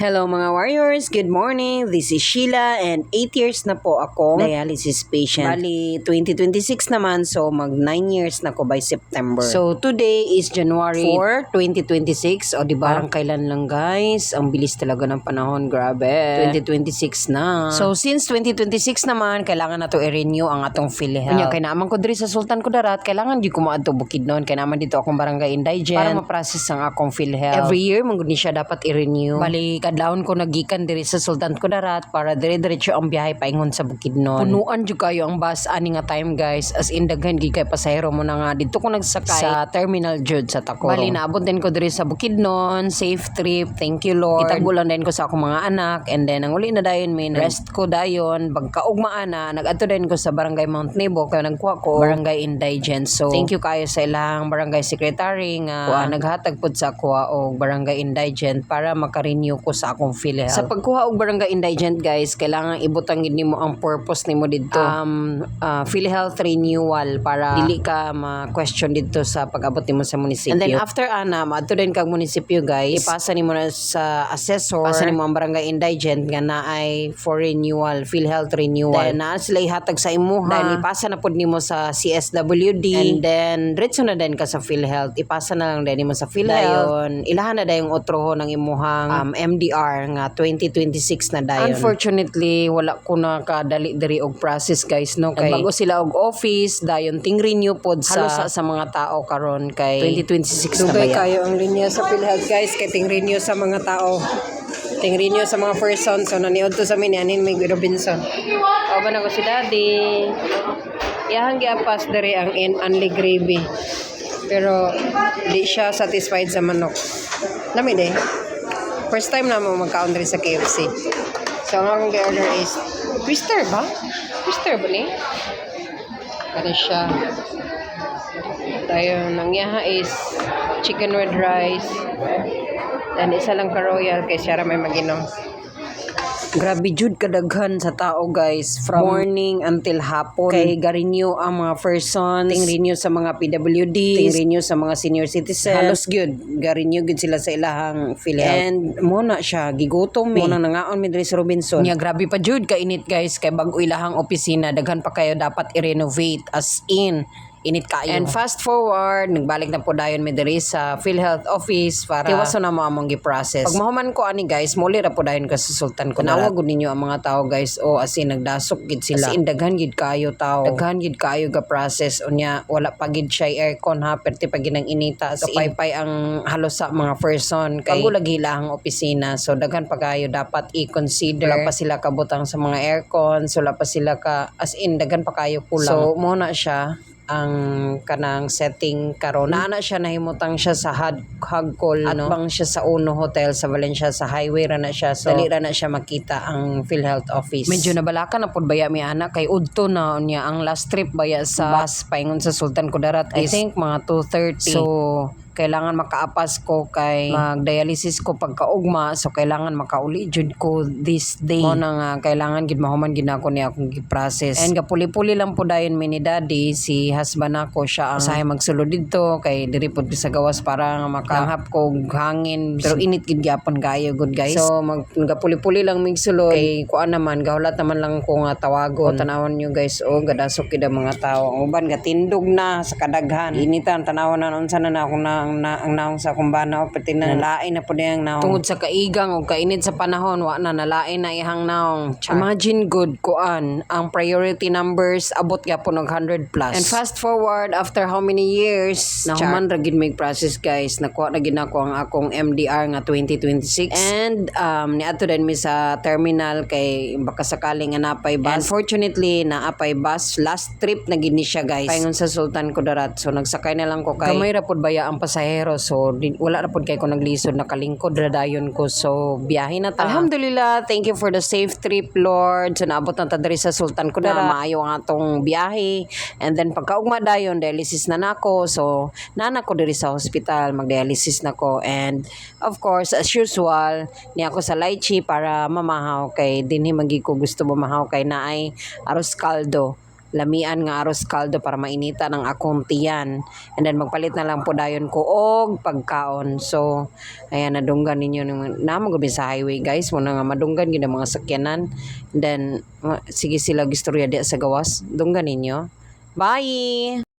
Hello mga warriors, good morning. This is Sheila and 8 years na po ako dialysis patient. Bali, 2026 naman, so mag 9 years na ko by September. So today is January 4, 2026. O diba, parang kailan lang guys. Ang bilis talaga ng panahon, grabe. 2026 na. So since 2026 naman, kailangan na to i-renew ang atong PhilHealth. Kanya, kaya naman ko diri sa Sultan Kudarat, kailangan di ko maadto Bukidnon. Kaya naman dito akong barangay Indigent para ma-process ang akong PhilHealth. Every year, mangguni siya dapat i-renew. Bali, kadlawon ko nagikan diri sa Sultan Kudarat para dire-diretso ang biyahe paingon sa Bukidnon. Punuan jud kayo ang bus ani nga time guys, as in daghan gid kay pasahero mo na nga dito ko nagsakay sa terminal jud sa Tacoro. Bali naabot din ko diri sa Bukidnon, safe trip, thank you Lord. Itagulan din ko sa akong mga anak, and then ang uli na dayon may rest ko dayon, pagkaugmaan na nagadto din ko sa barangay Mount Nebo kay nagkuha ko barangay Indigent. So thank you kayo sa ilang barangay secretary nga naghatag pud sa kuha og barangay Indigent para maka-renew ko sa akong PhilHealth. Sa pagkuha og barangay Indigent guys, kailangan ibutang gid nimo ang purpose nimo didto. PhilHealth renewal para dili ka ma-question didto sa pag-abot nimo sa munisipyo. And then after maadto din kag munisipyo guys, ipasa nimo na sa assessor, ipasa nimo ang barangay Indigent nga naay for renewal, PhilHealth renewal. Then naa sila ihatag sa imuha. Then ipasa na pud nimo sa CSWD, and then diretso na din ka sa PhilHealth. Ipasa na lang din nimo sa PhilHealth. Ilahan na dayong otroho ng imuhang MDR nga 2026 na dayon. Unfortunately, wala ko na kadali diri og process guys no, kay bago sila og office dayon ting renew pod sa halos sa mga tao karon kay 2026 na baya. Kayo ang linya sa PhilHealth guys, kay ting renew sa mga tao. Ting renew sa mga person, so naniod to sa anin may Robinson. O ba na ko si Daddy. Iyahang giapas diri ang only gravy. Pero di siya satisfied sa manok. Lami din. First time na mo magkaon diri sa KFC. So, ang akong order is twister ba? Twister ba ni? Ano siya? Tayo, nangyaha is chicken with rice. Then, isa lang ka-royal kay siya may maginom. Grabe jud kadaghan sa tao guys, from morning until hapon. Kay ga-renew ang mga person, ting renew sa mga PWD, ting renew sa mga senior citizen. Halos gyud ga-renew gyud sila sa ilahang PhilHealth. And mo na siya gigutom mo na nangaon mi diri sa Robinson. Nya grabe pa jud ka init guys, kay bag-o ilahang opisina daghan pa kayo dapat i-renovate, as in init kayo. And fast forward, nagbalik na po dayon mi diri sa PhilHealth office para tiwaso na mo among gi-process. Pag mahuman ko ani guys, muli ra po dayon ka sa Sultan Kudarat. Nawag gud ninyo ang mga tao guys, o as in nagdasok gid sila. As in daghan gid kayo tao. Daghan gid kayo ga process unya, wala pa gid siya aircon ha, perti pa gid ang inita. So pay ang halos sa mga person kay lagi ang opisina. So daghan pa kayo dapat i-consider. Wala pa sila kabutang sa mga aircon, so wala pa sila ka, as in daghan pa kayo kulang. So mo na siya ang kanang setting karon. Naana siya, nahimutang siya sa Hagkol, no? At bang siya sa Uno Hotel sa Valencia, sa highway ra na siya. So dali ra na siya makita ang PhilHealth office. Medyo nabalaka na pud baya mi anak kay udto na unya ang last trip baya sa bus paingon sa Sultan Kudarat. I think mga 2:30. So kailangan makaapas ko kay mag-dialysis ko pagkaugma, so kailangan makauli jud ko this day. Mo na nga kailangan gid mahuman gid nako ni akong gi-process. And gapuli-puli lang po dayon mi ni Daddy, si husband ako, siya ang usahay magsulod didto kay diri pud sa gawas para makanghap ko hangin, pero init gid gyapon kayo good guys. So gapuli-puli lang mig sulod kay kuan naman gahulat naman lang ko nga tawagon. O tanawon nyo guys, gadasok gid ang mga tao. Ang uban gatindog na sa kadaghan. Initan tanawon na unsa na ako na ang naong sa kumbana o pati na nalain na po niyang naong. Tungod sa kaigang o kainit sa panahon, wa na nalain na ihang naong. Imagine good kuan, ang priority numbers abot ya po ng 100 plus. And fast forward, after how many years, nahuman ra gid mig process guys. Nakuha na gid nako ang akong MDR nga 2026. And niadto din mi sa terminal kay baka sakaling napay bus. Unfortunately, naapay bus. Last trip na gid ni siya guys. Paingon sa Sultan Kudarat. So nagsakay na lang ko kay gamay ra pud baya ang pasahero, so wala na pod kay ko naglisod, nakalingkod ra dayon ko, so biyahe na ta. Alhamdulillah, thank you for the safe trip Lord. So naabot na ta diri sa Sultan Kudarat, maayo ang atong biyahe, and then pagkaugma dayon dialysis na nako, so nana ko diri sa hospital mag-dialysis nako, and of course as usual ni ako sa lychee para mamahaw kay dinhi magi ko gusto mamahaw kay naay arroz caldo. lamian nga aros kaldo para mainita ng akong tiyan. And then magpalit na lang po dayon ko og pagkaon. So ayan, nadunggan ninyo na magubin sa highway guys, muna nga madunggan gid ang mga sakyanan. And then sige sila gistorya di sa gawas, dunggan ninyo. Bye.